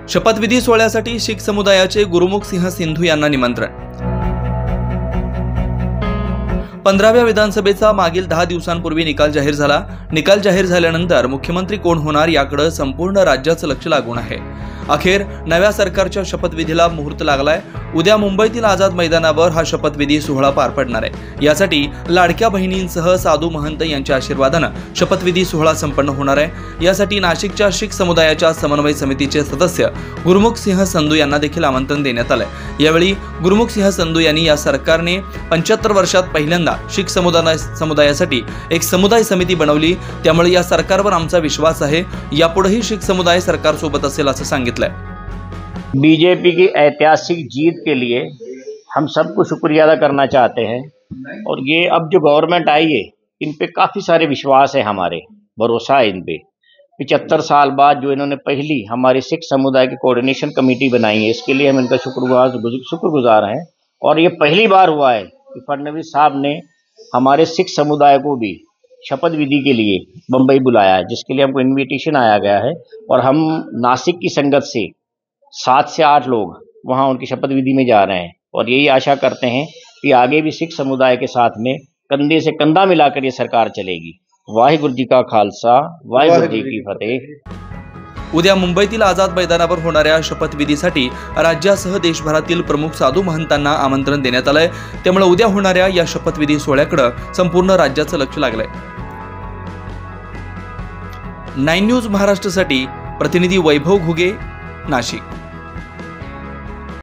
शपथविधी सोहळ्यासाठी शीख समुदायाचे गुरुमुख सिंह सिंधू यांना निमंत्रण। 15व्या विधानसभेचा मागील 10 दिवसांपूर्वी निकाल जाहीर झाला। निकाल जाहीर झाल्यानंतर मुख्यमंत्री कोण होणार याकडे संपूर्ण राज्याचं लक्ष लागून आहे। अखेर नव्या सरकारच्या शपथविधीला मुहूर्त लागलाय। उद्या मुंबईतील आझाद मैदानावर हा शपथविधी सोहळा पार पडणार आहे। यासाठी लाडक्या बहिणींसह साधू महंत यांच्या आशीर्वादानं शपथविधी सोहळा संपन्न होणार आहे। यासाठी नाशिकच्या शीख समुदायाच्या समन्वय समितीचे सदस्य गुरुमुख सिंह संधू यांना देखील आमंत्रण देण्यात आलंय। यावेळी गुरुमुख सिंह संधू यांनी या सरकारने 75 वर्षात पहिल्यांदा शीख समुदायासाठी एक समुदाय समिती बनवली, त्यामुळे या सरकारवर आमचा विश्वास आहे। यापुढेही शीख समुदाय सरकारसोबत असेल असं सांगितलंय। बीजेपी की ऐतिहासिक जीत के लिए हम सबको शुक्रिया अदा करना चाहते हैं और ये अब जो गवर्नमेंट आई है इन पे काफ़ी सारे विश्वास है, हमारे भरोसा है इन पे। 75 साल बाद जो इन्होंने पहली हमारे सिख समुदाय की कोऑर्डिनेशन कमेटी बनाई है, इसके लिए हम इनका शुक्रगुजार हैं। और ये पहली बार हुआ है कि फडणवीस साहब ने हमारे सिख समुदाय को भी शपथ विधि के लिए बम्बई बुलाया है, जिसके लिए हमको इनविटेशन आया गया है। और हम नासिक की संगत से 7 से 8 लोग वहाँ उनकी शपथ विधि में जा रहे हैं और यही आशा करते हैं कि आगे भी सिख समुदाय के साथ में कंधे से कंधा मिलाकर ये सरकार चलेगी। वाहिगुरु जी का खालसा, वाहिगुरु जी की फतेह। उद्या मुंबईतील आझाद मैदानावर होणाऱ्या शपथविधीसाठी राज्यासह देशभरातील प्रमुख साधू महंतांना आमंत्रण देण्यात आलंय। त्यामुळे उद्या होणाऱ्या या शपथविधी सोहळ्याकडे संपूर्ण राज्याचं लक्ष लागलंय। 9 न्यूज महाराष्ट्रासाठी प्रतिनिधी वैभव घुगे, नाशिक।